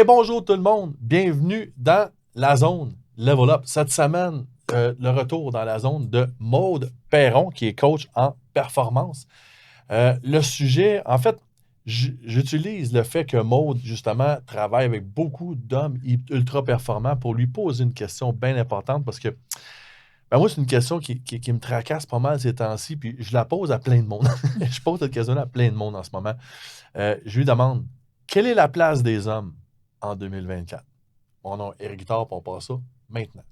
Hey, bonjour tout le monde, bienvenue dans la zone Level Up. Cette semaine, le retour dans la zone de Maude Perron, qui est coach en performance. Le sujet, en fait, j'utilise le fait que Maude, justement, travaille avec beaucoup d'hommes ultra performants pour lui poser une question bien importante parce que moi, c'est une question qui me tracasse pas mal ces temps-ci, puis je la pose à plein de monde. Je pose cette question-là à plein de monde en ce moment. Je lui demande, quelle est la place des hommes en 2024? Mon nom est Éric Guitard, puis on passe ça maintenant.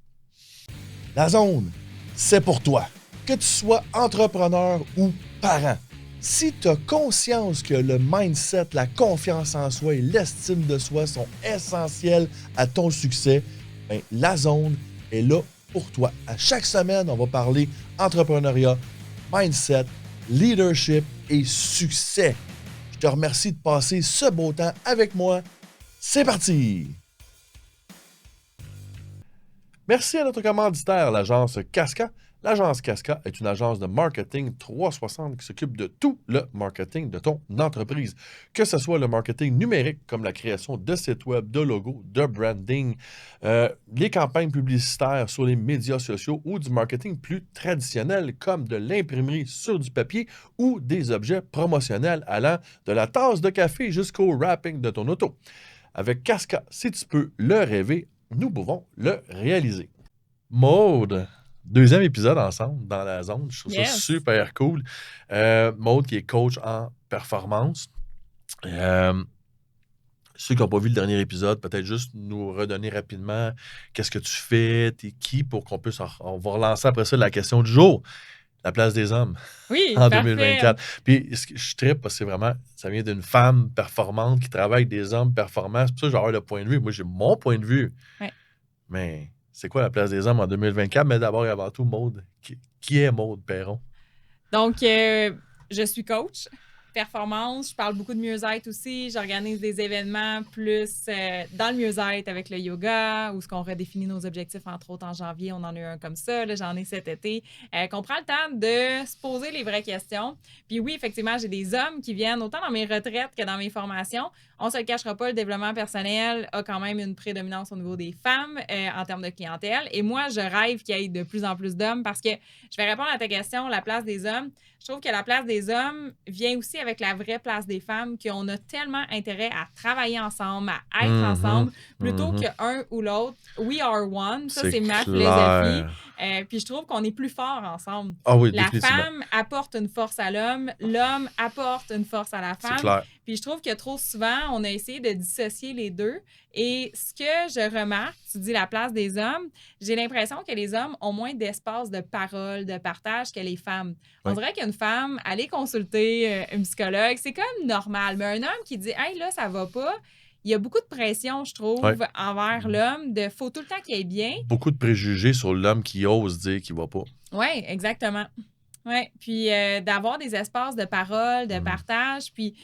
La zone, c'est pour toi. Que tu sois entrepreneur ou parent. Si tu as conscience que le mindset, la confiance en soi et l'estime de soi sont essentiels à ton succès, ben, la zone est là pour toi. À chaque semaine, on va parler entrepreneuriat, mindset, leadership et succès. Je te remercie de passer ce beau temps avec moi. C'est parti! Merci à notre commanditaire, l'agence Casca. L'agence Casca est une agence de marketing 360 qui s'occupe de tout le marketing de ton entreprise. Que ce soit le marketing numérique, comme la création de sites web, de logos, de branding, les campagnes publicitaires sur les médias sociaux ou du marketing plus traditionnel, comme de l'imprimerie sur du papier ou des objets promotionnels allant de la tasse de café jusqu'au wrapping de ton auto. Avec Casca, si tu peux le rêver, nous pouvons le réaliser. Maude, deuxième épisode ensemble dans la zone. Je trouve ça super cool. Maude qui est coach en performance. Ceux qui n'ont pas vu le dernier épisode, peut-être juste nous redonner rapidement qu'est-ce que tu fais, t'es qui, pour qu'on puisse... On va relancer après ça la question du jour. La place des hommes en 2024. Puis je trippe parce que c'est vraiment, ça vient d'une femme performante qui travaille avec des hommes performants. C'est pour ça que j'ai avoir le point de vue. Moi, j'ai mon point de vue. Ouais. Mais c'est quoi la place des hommes en 2024? Mais d'abord et avant tout, Maude. Qui est Maude Perron? Donc, je suis coach performance. Je parle beaucoup de mieux-être aussi. J'organise des événements plus dans le mieux-être avec le yoga, où ce qu'on redéfinit nos objectifs, entre autres en janvier. On en a eu un comme ça. Là, j'en ai cet été. Qu'on prend le temps de se poser les vraies questions. Puis oui, effectivement, j'ai des hommes qui viennent autant dans mes retraites que dans mes formations. On ne se le cachera pas, le développement personnel a quand même une prédominance au niveau des femmes en termes de clientèle. Et moi, je rêve qu'il y ait de plus en plus d'hommes parce que je vais répondre à ta question, la place des hommes. Je trouve que la place des hommes vient aussi avec la vraie place des femmes, qu'on a tellement intérêt à travailler ensemble, à être ensemble, plutôt qu'un ou l'autre. We are one. Ça, c'est ma philosophie. Puis je trouve qu'on est plus fort ensemble. Ah oui, la femme apporte une force à l'homme apporte une force à la femme. C'est clair. Puis je trouve que trop souvent, on a essayé de dissocier les deux. Et ce que je remarque, tu dis la place des hommes, j'ai l'impression que les hommes ont moins d'espace de parole, de partage que les femmes. On dirait qu'une femme, aller consulter un psychologue, c'est comme normal. Mais un homme qui dit « Hey, là, ça va pas », il y a beaucoup de pression, je trouve, envers l'homme. Faut tout le temps qu'il aille bien. Beaucoup de préjugés sur l'homme qui ose dire qu'il va pas. Oui, exactement. Oui, puis d'avoir des espaces de parole, de partage. Puis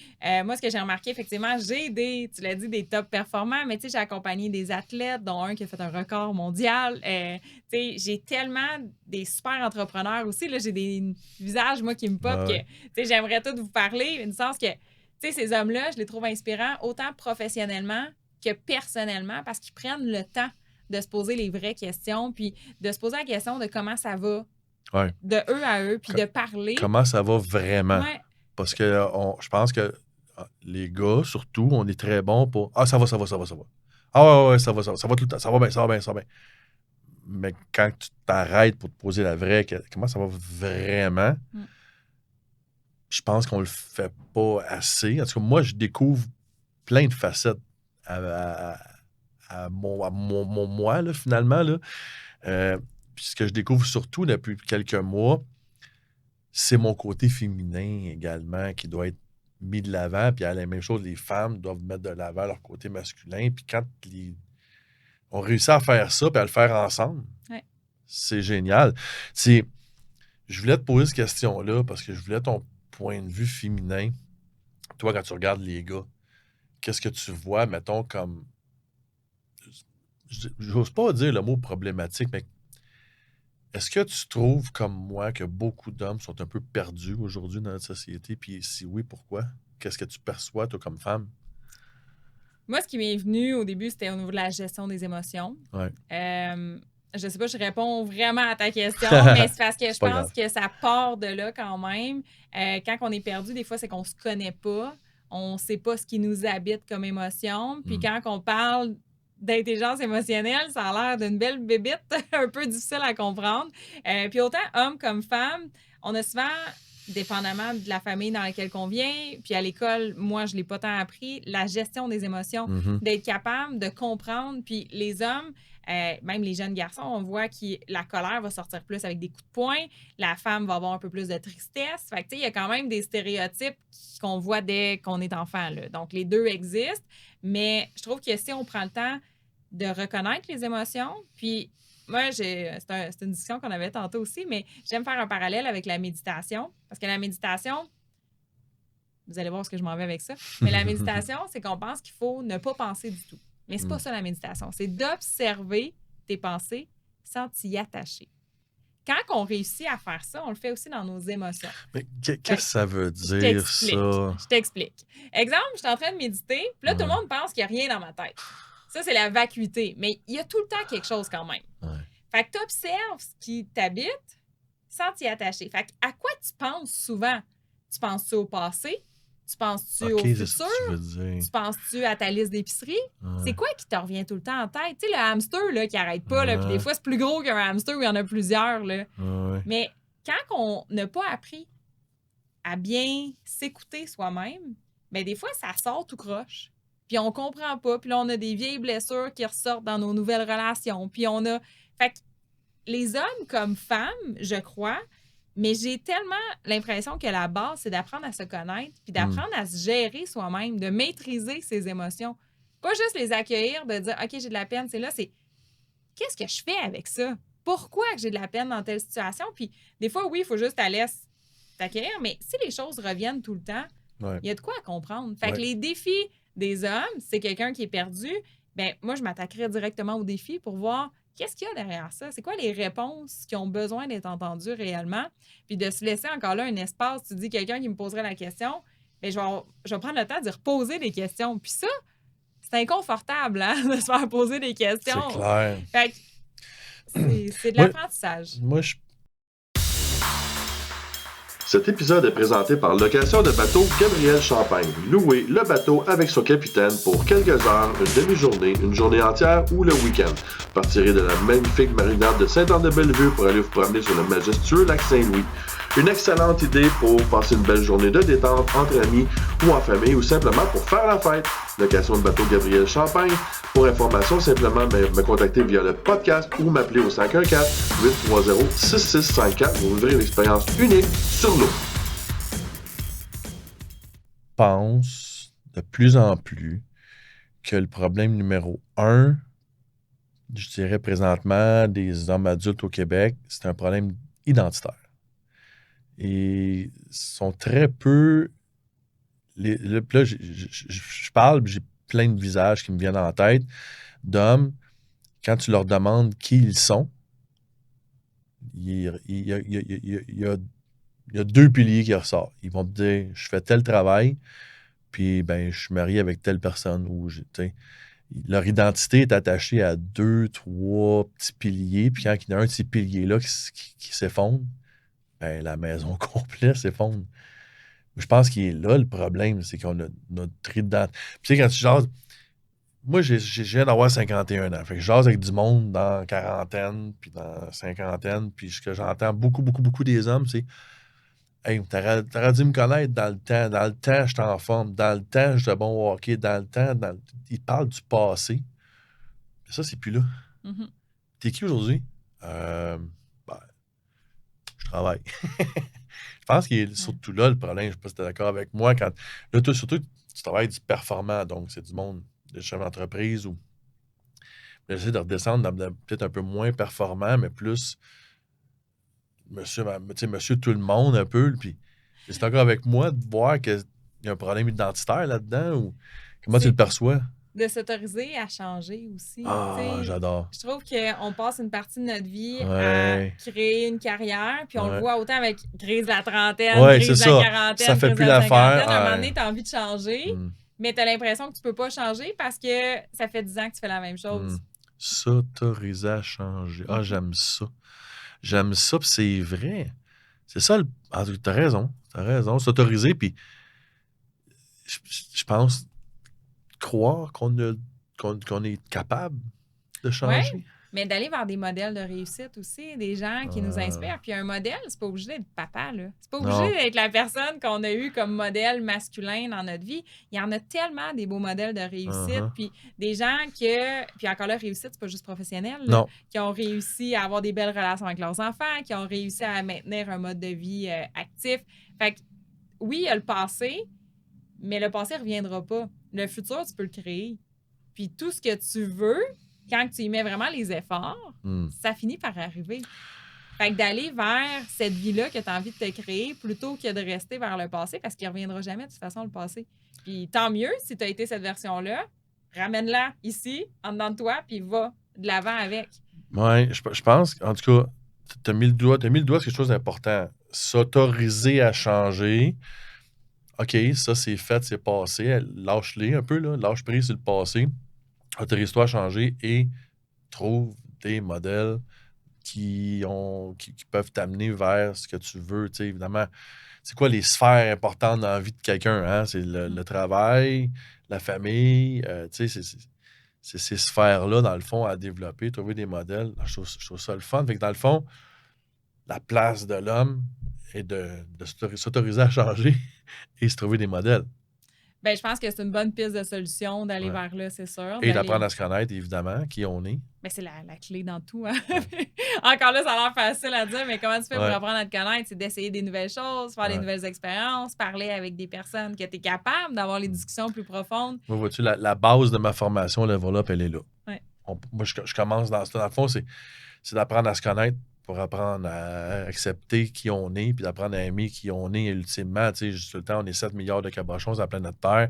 moi, ce que j'ai remarqué, effectivement, j'ai tu l'as dit, des top performants, mais tu sais, j'ai accompagné des athlètes, dont un qui a fait un record mondial. Tu sais, j'ai tellement des super entrepreneurs aussi. Là, j'ai des visages, moi, qui me pop, que tu sais, j'aimerais tout vous parler, du sens que, tu sais, ces hommes-là, je les trouve inspirants, autant professionnellement que personnellement, parce qu'ils prennent le temps de se poser les vraies questions, puis de se poser la question de comment ça va. Ouais. De eux à eux, puis de parler. Comment ça va vraiment? Ouais. Parce que je pense que les gars, surtout, on est très bons pour « Ah, ça va. Ah ouais, ça va tout le temps. Ça va bien. » Mais quand tu t'arrêtes pour te poser la vraie question, comment ça va vraiment? Je pense qu'on le fait pas assez. En tout cas, moi, je découvre plein de facettes à mon moi, là, finalement. Là. Puis ce que je découvre surtout depuis quelques mois, c'est mon côté féminin également qui doit être mis de l'avant. Puis à la même chose, les femmes doivent mettre de l'avant leur côté masculin. Puis quand on réussit à faire ça puis à le faire ensemble, c'est génial. Je voulais te poser cette question-là parce que je voulais ton point de vue féminin. Toi, quand tu regardes les gars, qu'est-ce que tu vois, mettons, comme... J'ose pas dire le mot problématique, mais est-ce que tu trouves, comme moi, que beaucoup d'hommes sont un peu perdus aujourd'hui dans notre société? Puis si oui, pourquoi? Qu'est-ce que tu perçois, toi, comme femme? Moi, ce qui m'est venu au début, c'était au niveau de la gestion des émotions. Ouais. Je sais pas, je réponds vraiment à ta question, mais c'est parce que je pas pense grave. que ça part de là quand même. Quand on est perdu, des fois, c'est qu'on se connaît pas. On sait pas ce qui nous habite comme émotion. Puis quand on parle d'intelligence émotionnelle, ça a l'air d'une belle bébite, un peu difficile à comprendre. Puis autant homme comme femme, on a souvent, dépendamment de la famille dans laquelle on vient, puis à l'école, moi, je l'ai pas tant appris, la gestion des émotions, d'être capable de comprendre. Puis les hommes, même les jeunes garçons, on voit que la colère va sortir plus avec des coups de poing, la femme va avoir un peu plus de tristesse. Fait que, tu sais, il y a quand même des stéréotypes qu'on voit dès qu'on est enfant, là. Donc, les deux existent, mais je trouve que si on prend le temps de reconnaître les émotions, puis moi, c'est une discussion qu'on avait tantôt aussi, mais j'aime faire un parallèle avec la méditation, parce que la méditation, vous allez voir ce que je m'en vais avec ça, mais la méditation, c'est qu'on pense qu'il faut ne pas penser du tout. Mais c'est pas ça la méditation, c'est d'observer tes pensées sans t'y attacher. Quand on réussit à faire ça, on le fait aussi dans nos émotions. Mais qu'est-ce que ça veut dire, ça? Je t'explique. Exemple, je suis en train de méditer, puis là, tout le monde pense qu'il n'y a rien dans ma tête. Ça, c'est la vacuité. Mais il y a tout le temps quelque chose quand même. Ouais. Fait que tu observes ce qui t'habite sans t'y attacher. Fait que à quoi tu penses souvent? Tu penses-tu au passé? Tu penses-tu au futur? C'est ce que tu veux dire. Tu penses-tu à ta liste d'épicerie? Ouais. C'est quoi qui te revient tout le temps en tête? Tu sais, le hamster là, qui n'arrête pas, là, puis des fois, c'est plus gros qu'un hamster, il y en a plusieurs. Là. Ouais. Mais quand on n'a pas appris à bien s'écouter soi-même, bien, des fois, ça sort tout croche. Puis on comprend pas. Puis là, on a des vieilles blessures qui ressortent dans nos nouvelles relations. Puis on a... Fait que les hommes comme femmes, je crois, mais j'ai tellement l'impression que la base, c'est d'apprendre à se connaître puis d'apprendre à se gérer soi-même, de maîtriser ses émotions. Pas juste les accueillir, de dire « OK, j'ai de la peine, c'est là. » C'est qu'est-ce que je fais avec ça? Pourquoi que j'ai de la peine dans telle situation? Puis des fois, oui, il faut juste la laisser t'accueillir, mais si les choses reviennent tout le temps, il y a de quoi à comprendre. Fait que les défis des hommes, c'est quelqu'un qui est perdu, ben moi, je m'attaquerais directement aux défis pour voir qu'est-ce qu'il y a derrière ça? C'est quoi les réponses qui ont besoin d'être entendues réellement? Puis de se laisser encore là un espace. Tu dis quelqu'un qui me poserait la question, bien, je vais prendre le temps de reposer des questions. Puis ça, c'est inconfortable hein, de se faire poser des questions. C'est clair. Fait que c'est de l'apprentissage. Moi, je... Cet épisode est présenté par Location de bateau Gabriel Champagne. Louez le bateau avec son capitaine pour quelques heures, une demi-journée, une journée entière ou le week-end. Partirez de la magnifique marinade de Sainte-Anne-de-Bellevue pour aller vous promener sur le majestueux lac Saint-Louis. Une excellente idée pour passer une belle journée de détente entre amis ou en famille ou simplement pour faire la fête. Location de bateau Gabriel Champagne. Pour information, simplement me contacter via le podcast ou m'appeler au 514-830-6654 pour ouvrir une expérience unique sur l'eau. Je pense de plus en plus que le problème numéro 1, je dirais présentement, des hommes adultes au Québec, c'est un problème identitaire. Et sont très peu... là, je parle, j'ai plein de visages qui me viennent en tête d'hommes, quand tu leur demandes qui ils sont, il y a 2 piliers qui ressortent. Ils vont te dire, je fais tel travail, puis ben, je suis marié avec telle personne. Leur identité est attachée à 2, 3 petits piliers, puis quand il y a un de ces piliers-là qui s'effondre, ben, la maison complète s'effondre. Je pense qu'il est là le problème, c'est qu'on a notre identité. Tu sais, quand tu jases, moi, je viens d'avoir 51 ans. Fait que je jase avec du monde dans quarantaine, puis dans cinquantaine, puis ce que j'entends beaucoup des hommes, c'est hey, t'aurais dû me connaître dans le temps. Dans le temps, j'étais en forme. Dans le temps, j'étais bon au hockey. Dans le temps, ils parlent du passé. Ça, c'est plus là. Mm-hmm. T'es qui aujourd'hui? Ben, je travaille. Je pense qu'il est surtout là le problème. Je ne sais pas si tu es d'accord avec moi. Là, toi, surtout, tu travailles du performant, donc c'est du monde de chef d'entreprise ou j'essaie de redescendre dans peut-être un peu moins performant, mais plus monsieur tout le monde un peu. Puis c'est encore avec moi de voir qu'il y a un problème identitaire là-dedans ou comment tu le perçois? De s'autoriser à changer aussi. Ah, j'adore. Je trouve qu'on passe une partie de notre vie à créer une carrière, puis on le voit autant avec crise de la trentaine, crise de la quarantaine, ça fait crise plus de la l'affaire. cinquantaine. À un moment donné, tu as envie de changer, Mais tu as l'impression que tu peux pas changer parce que ça fait 10 ans que tu fais la même chose. S'autoriser à changer. Ah, j'aime ça. J'aime ça, puis c'est vrai. C'est ça, t'as raison. T'as raison. S'autoriser, puis je pense croire qu'on est capable de changer. Mais d'aller vers des modèles de réussite aussi, des gens qui nous inspirent. Puis un modèle, c'est pas obligé d'être papa, là. C'est pas obligé d'être la personne qu'on a eue comme modèle masculin dans notre vie. Il y en a tellement des beaux modèles de réussite. Puis des gens puis encore là, réussite, c'est pas juste professionnel, là, qui ont réussi à avoir des belles relations avec leurs enfants, qui ont réussi à maintenir un mode de vie actif. Fait que oui, il y a le passé, mais le passé ne reviendra pas. Le futur, tu peux le créer. Puis tout ce que tu veux, quand tu y mets vraiment les efforts, ça finit par arriver. Fait que d'aller vers cette vie-là que tu as envie de te créer plutôt que de rester vers le passé, parce qu'il ne reviendra jamais de toute façon, le passé. Puis tant mieux, si tu as été cette version-là, ramène-la ici, en dedans de toi, puis va de l'avant avec. Oui, je pense, en tout cas, tu as mis le doigt sur quelque chose d'important. S'autoriser à changer. OK, ça, c'est fait, c'est passé. Lâche-les un peu, là. Lâche prise sur le passé. Autorise-toi à changer et trouve des modèles qui peuvent t'amener vers ce que tu veux. Tu sais, évidemment, c'est quoi les sphères importantes dans la vie de quelqu'un? Hein? C'est le travail, la famille. Tu sais, c'est ces sphères-là, dans le fond, à développer, trouver des modèles. Je trouve ça le fun. Fait que dans le fond, la place de l'homme est de s'autoriser à changer et se trouver des modèles. Bien, je pense que c'est une bonne piste de solution d'aller vers là, c'est sûr. Et d'apprendre à se connaître, évidemment, qui on est. Mais c'est la clé dans tout. Hein? Encore là, ça a l'air facile à dire, mais comment tu fais pour apprendre à te connaître? C'est d'essayer des nouvelles choses, faire des nouvelles expériences, parler avec des personnes que tu es capable d'avoir les discussions plus profondes. Moi, vois-tu, la base de ma formation, Level Up, elle est là. Ouais. Moi, je commence dans le fond, c'est d'apprendre à se connaître pour apprendre à accepter qui on est, puis d'apprendre à aimer qui on est. Et ultimement, tu sais, juste le temps, on est 7 milliards de cabochons sur la planète Terre.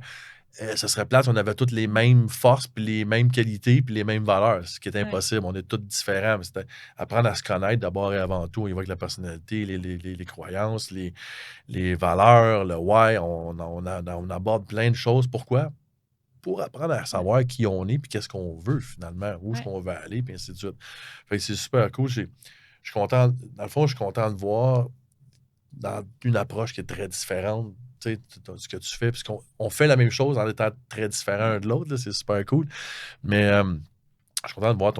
Ce serait plate si on avait toutes les mêmes forces, puis les mêmes qualités, puis les mêmes valeurs, ce qui est impossible. On est tous différents. Mais c'est apprendre à se connaître d'abord et avant tout. On y va avec la personnalité, les croyances, les valeurs, le why. On aborde plein de choses. Pourquoi? Pour apprendre à savoir qui on est, puis qu'est-ce qu'on veut finalement, où est-ce qu'on veut aller, puis ainsi de suite. Fait que c'est super cool. Je suis content, dans le fond, je suis content de voir dans une approche qui est très différente, tu sais, ce que tu fais, puisqu'on fait la même chose en étant très différents un de l'autre, là, c'est super cool. Mais je suis content de voir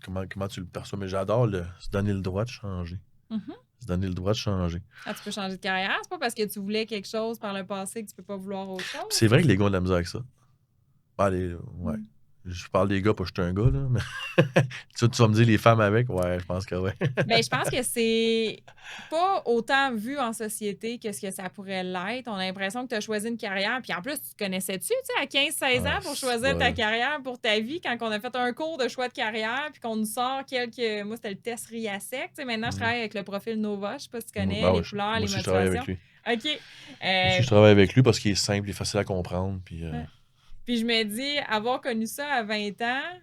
comment tu le perçois, mais j'adore se donner le droit de changer. Se donner le droit de changer. Ah, tu peux changer de carrière, c'est pas parce que tu voulais quelque chose par le passé que tu peux pas vouloir autre chose. C'est vrai que les gars ont de la misère avec ça. Allez, ouais. Je parle des gars, pas que je suis un gars, là. Mais tu vas me dire les femmes avec? Ouais, je pense que oui. Bien, je pense que c'est pas autant vu en société que ce que ça pourrait l'être. On a l'impression que tu as choisi une carrière. Puis en plus, tu te connaissais-tu, à 15-16 ans pour choisir ta carrière pour ta vie quand on a fait un cours de choix de carrière puis qu'on nous sort quelques... Moi, c'était le test RIASEC. Maintenant, je travaille avec le profil Nova. Je sais pas si tu connais les couleurs, les motivations. Je travaille avec lui. OK. Je travaille avec lui parce qu'il est simple et facile à comprendre. Puis... Puis je me dis, avoir connu ça à 20 ans,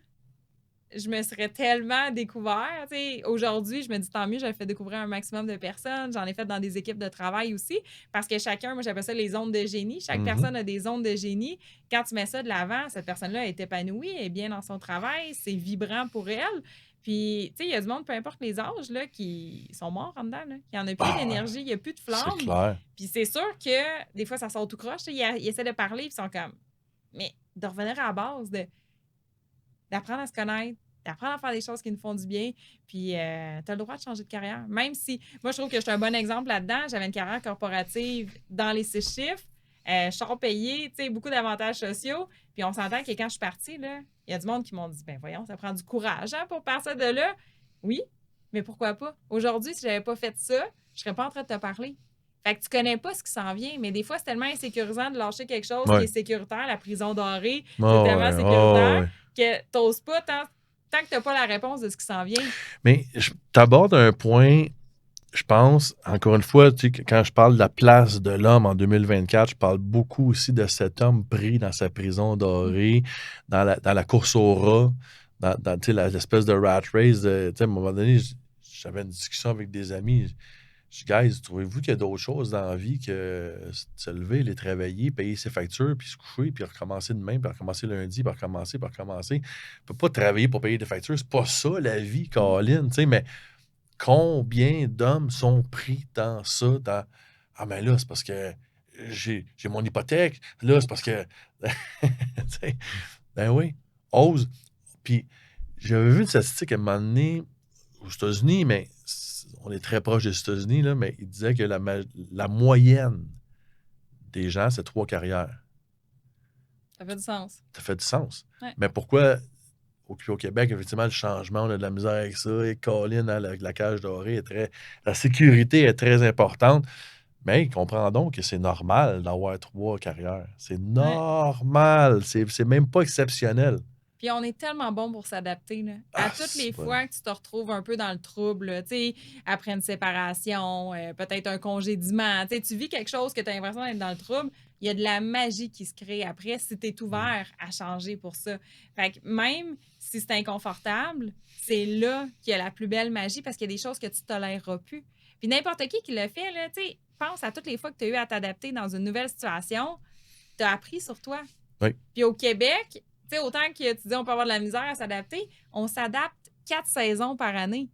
je me serais tellement découvert. Aujourd'hui, je me dis, tant mieux, j'avais fait découvrir un maximum de personnes. J'en ai fait dans des équipes de travail aussi. Parce que chacun, moi, j'appelle ça les zones de génie. Chaque personne a des zones de génie. Quand tu mets ça de l'avant, cette personne-là est épanouie, elle est bien dans son travail, c'est vibrant pour elle. Puis, tu sais, il y a du monde, peu importe les âges, là, qui sont morts en dedans. Là. Il n'y en a plus d'énergie, il n'y a plus de flamme. C'est clair. Puis c'est sûr que des fois, ça sort tout croche. Ils essaient de parler, puis ils sont comme... Mais de revenir à la base, d'apprendre à se connaître, d'apprendre à faire des choses qui nous font du bien, puis tu as le droit de changer de carrière. Même si, moi, je trouve que je suis un bon exemple là-dedans. J'avais une carrière corporative dans les 6 chiffres, char payé, tu sais, beaucoup d'avantages sociaux. Puis on s'entend que quand je suis partie, là, il y a du monde qui m'ont dit, ben voyons, ça prend du courage pour partir de là. Oui, mais pourquoi pas? Aujourd'hui, si j'avais pas fait ça, je serais pas en train de te parler. Fait que tu connais pas ce qui s'en vient, mais des fois, c'est tellement insécurisant de lâcher quelque chose qui est sécuritaire, la prison dorée, c'est tellement sécuritaire que t'oses pas tant que t'as pas la réponse de ce qui s'en vient. Mais t'abordes un point, je pense, encore une fois, tu sais, quand je parle de la place de l'homme en 2024, je parle beaucoup aussi de cet homme pris dans sa prison dorée, dans la course au rat, dans l'espèce de rat race. À un moment donné, j'avais une discussion avec des amis. Je dis, guys, trouvez-vous qu'il y a d'autres choses dans la vie que se lever, les travailler, payer ses factures, puis se coucher, puis recommencer demain, puis recommencer lundi, puis recommencer, puis recommencer. On peut pas travailler pour payer des factures. C'est pas ça, la vie, Colin. Tu sais, mais combien d'hommes sont pris dans ça, dans « Ah, mais là, c'est parce que j'ai mon hypothèque. Là, c'est parce que... » Tu sais, ben oui, ose. Puis, j'avais vu une statistique à un moment donné aux États-Unis, mais on est très proche des États-Unis, là, mais il disait que la moyenne des gens, c'est 3 carrières. Ça fait du sens. Ça fait du sens. Ouais. Mais pourquoi, au Québec, effectivement, le changement, on a de la misère avec ça, et Colin, hein, la cage dorée, la sécurité est très importante. Mais comprendons que c'est normal d'avoir 3 carrières. C'est normal. C'est même pas exceptionnel. Puis on est tellement bon pour s'adapter. Là. À toutes les fois que tu te retrouves un peu dans le trouble, tu sais, après une séparation, peut-être un congédiement, tu vis quelque chose que tu as l'impression d'être dans le trouble, il y a de la magie qui se crée après si tu es ouvert à changer pour ça. Fait que même si c'est inconfortable, c'est là qu'il y a la plus belle magie parce qu'il y a des choses que tu ne toléreras plus. Puis n'importe qui le fait, là, tu sais, pense à toutes les fois que tu as eu à t'adapter dans une nouvelle situation, tu as appris sur toi. Oui. Puis au Québec, tu sais, autant que tu dis on peut avoir de la misère à s'adapter, on s'adapte 4 saisons par année.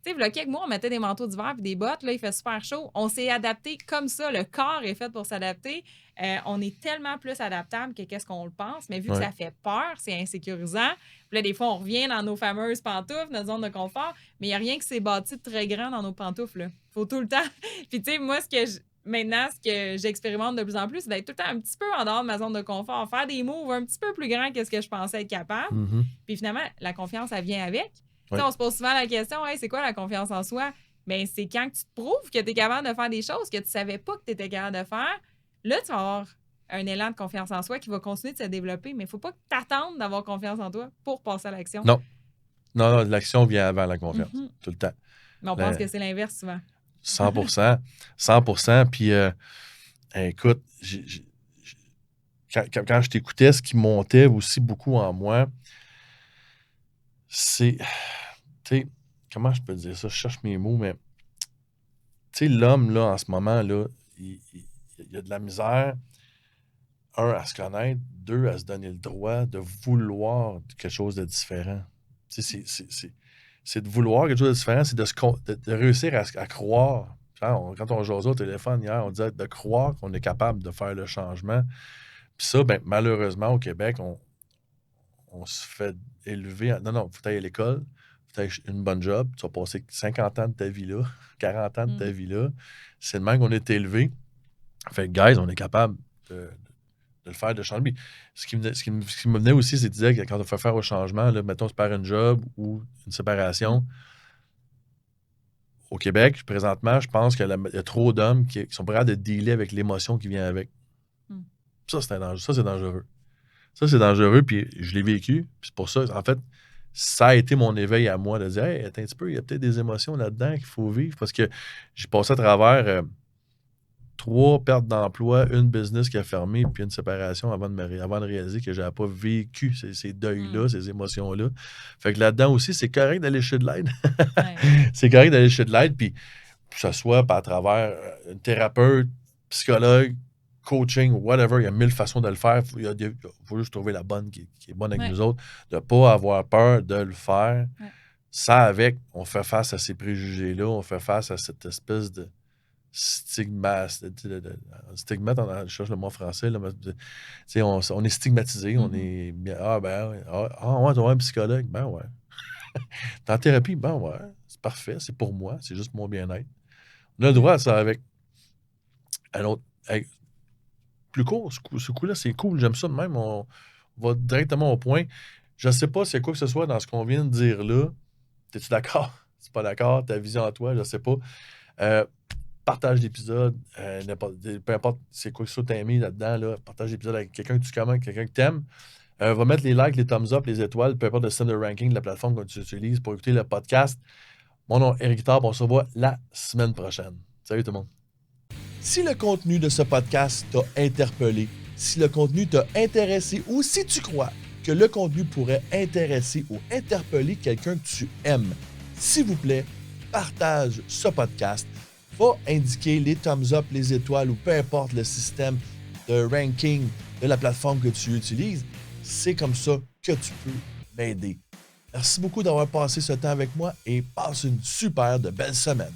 Tu sais, il y a quelques mois, on mettait des manteaux d'hiver et des bottes, là, il fait super chaud. On s'est adapté comme ça. Le corps est fait pour s'adapter. On est tellement plus adaptable que qu'est-ce qu'on le pense. Mais vu que ça fait peur, c'est insécurisant. Puis là, des fois, on revient dans nos fameuses pantoufles, notre zone de confort, mais il n'y a rien qui s'est bâti de très grand dans nos pantoufles. Il faut tout le temps. Puis, tu sais, moi, maintenant, ce que j'expérimente de plus en plus, c'est d'être tout le temps un petit peu en dehors de ma zone de confort, faire des moves un petit peu plus grands que ce que je pensais être capable. Mm-hmm. Puis finalement, la confiance, elle vient avec. Oui. On se pose souvent la question, hey, c'est quoi la confiance en soi? Bien, c'est quand tu te prouves que tu es capable de faire des choses que tu ne savais pas que tu étais capable de faire. Là, tu vas avoir un élan de confiance en soi qui va continuer de se développer, mais il ne faut pas que tu attendes d'avoir confiance en toi pour passer à l'action. Non. Non, l'action vient avant la confiance, tout le temps. Mais on pense que c'est l'inverse souvent. 100%. 100%. Puis, écoute, quand je t'écoutais, ce qui montait aussi beaucoup en moi, c'est... Tu sais, comment je peux dire ça? Je cherche mes mots, mais... Tu sais, l'homme, là, en ce moment, là, il y a de la misère, 1, à se connaître, 2, à se donner le droit de vouloir quelque chose de différent. Tu sais, c'est de vouloir quelque chose de différent, c'est de réussir à croire. Quand on jasait au téléphone hier, on disait de croire qu'on est capable de faire le changement. Puis ça, ben, malheureusement, au Québec, on se fait élever. Non, faut aller à l'école, faut aller une bonne job. Tu vas passer 50 ans de ta vie là, 40 ans de ta vie là. C'est le même qu'on est élevé. Fait que, guys, on est capable de le faire, de changer. Ce qui me venait aussi, c'est de dire que quand on fait faire au changement, là, mettons, tu perds un job ou une séparation. Au Québec, présentement, je pense qu'il y a trop d'hommes qui sont prêts à dealer avec l'émotion qui vient avec. Ça, c'est dangereux. Ça, c'est dangereux, puis je l'ai vécu. Puis c'est pour ça, en fait, ça a été mon éveil à moi de dire « Hey, attends un petit peu, il y a peut-être des émotions là-dedans qu'il faut vivre. » Parce que j'ai passé à travers 3 pertes d'emploi, une business qui a fermé, puis une séparation avant de réaliser que je n'avais pas vécu ces deuils-là, ces émotions-là. Fait que là-dedans aussi, c'est correct d'aller chercher de l'aide. C'est correct d'aller chercher de l'aide, puis que ce soit à travers un thérapeute, psychologue, coaching, whatever, il y a 1000 façons de le faire. Il faut juste trouver la bonne qui est bonne avec nous autres, de ne pas avoir peur de le faire. Ça, on fait face à ces préjugés-là, on fait face à cette espèce de stigmate, je cherche le mot français, là, mais, on est stigmatisé, on est ouais, tu vas un psychologue, ben ouais. Dans la thérapie, ben ouais, c'est parfait, c'est pour moi, c'est juste mon bien-être. On a le droit à ça avec un autre. Plus court, ce coup-là, c'est cool, j'aime ça de même, on va directement au point. Je ne sais pas c'est quoi que ce soit dans ce qu'on vient de dire là. T'es-tu d'accord? C'est pas d'accord? Ta vision à toi, je ne sais pas. Partage l'épisode, peu importe c'est quoi que ça t'as mis là-dedans, là, partage l'épisode avec quelqu'un que tu commandes, quelqu'un que tu aimes. Va mettre les likes, les thumbs up, les étoiles, peu importe le système de ranking de la plateforme que tu utilises pour écouter le podcast. Mon nom est Éric Thorpe, on se revoit la semaine prochaine. Salut tout le monde. Si le contenu de ce podcast t'a interpellé, si le contenu t'a intéressé ou si tu crois que le contenu pourrait intéresser ou interpeller quelqu'un que tu aimes, s'il vous plaît, partage ce podcast. va indiquer les thumbs up, les étoiles ou peu importe le système de ranking de la plateforme que tu utilises. C'est comme ça que tu peux m'aider. Merci beaucoup d'avoir passé ce temps avec moi et passe une super de belle semaine.